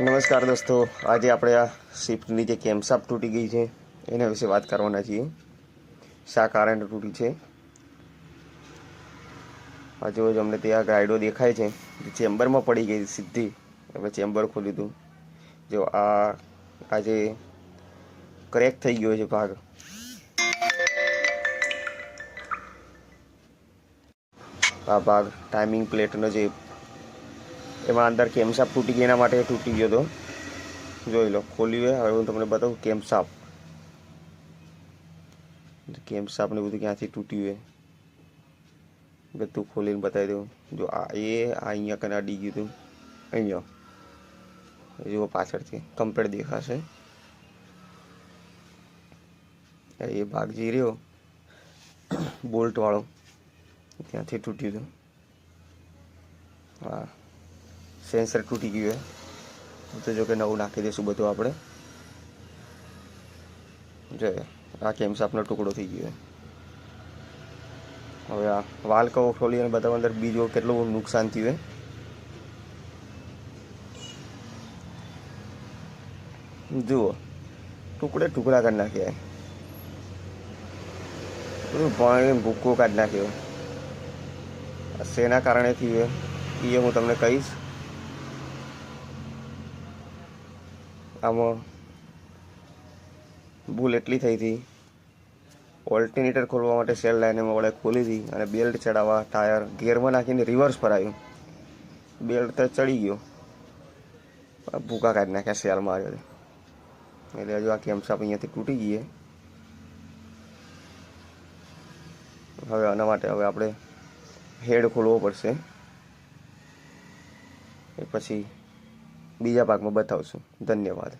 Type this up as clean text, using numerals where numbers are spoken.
નમસ્કાર દોસ્તો, આજે આપણે આ સ્વિફ્ટની જે કેમશાફ્ટ તૂટી ગઈ છે એના વિશે વાત કરવાના છીએ. શા કારણે તૂટી છે? આ જો અમને ત્યાં ગાઈડો દેખાય છે, ચેમ્બરમાં પડી ગઈ સીધી. આપણે ચેમ્બર ખોલ્યું હતું, જો આજે ક્રેક થઈ ગયો છે ભાગ. આ ભાગ ટાઈમિંગ પ્લેટનો જે એમાં અંદર કેમશાફ્ટ તૂટી ગઈ, એના માટે તૂટી ગયો હતો. જોઈ લો, ખોલ્યું. હવે હું તમને બતાવું કેમશાફ્ટ ને બધું ક્યાંથી તૂટ્યું છે બધું ખોલીને બતાવી દઉં. જો અહીંયા કને અડી ગયું હતું. અહીંયા જુઓ, પાછળથી કમ્પ્લીટ દેખાશે. એ ભાગ જે રહ્યો બોલ્ટ વાળો ત્યાંથી તૂટ્યું હતું. હા, સેન્સર તૂટી ગયું તો જો કે નવું નાખી દઈશું બધું આપણે. જોઈએ, આ કેમશાફ્ટનો ટુકડો થઈ ગયો. હવે આ વાલ કવર ખોલી અને બધા અંદર બીજો કેટલું નુકસાન થયું. જુઓ, ટુકડા કરી નાખ્યા. બધું પાણી ભૂક્કો કાઢી નાખ્યો. શેના કારણે થયું એ હું તમને કહીશ. આમાં ભૂલ એટલી થઈ હતી, ઓલ્ટરનેટર ખોલવા માટે સેલ લાઈન એમાં વડે ખોલી હતી અને બેલ્ટ ચડાવવા ટાયર ગેરમાં નાખીને રિવર્સ ફરાયું. બેલ્ટ તો ચડી ગયો, ભૂકા કાઢી નાખ્યા સેલમાં આવ્યો. એટલે હજુ આ કેમશાફ્ટ અહીંયાથી તૂટી ગઈ. હવે આના માટે હવે આપણે હેડ ખોલવો પડશે. એ પછી બીજા ભાગમાં બતાવશું. ધન્યવાદ.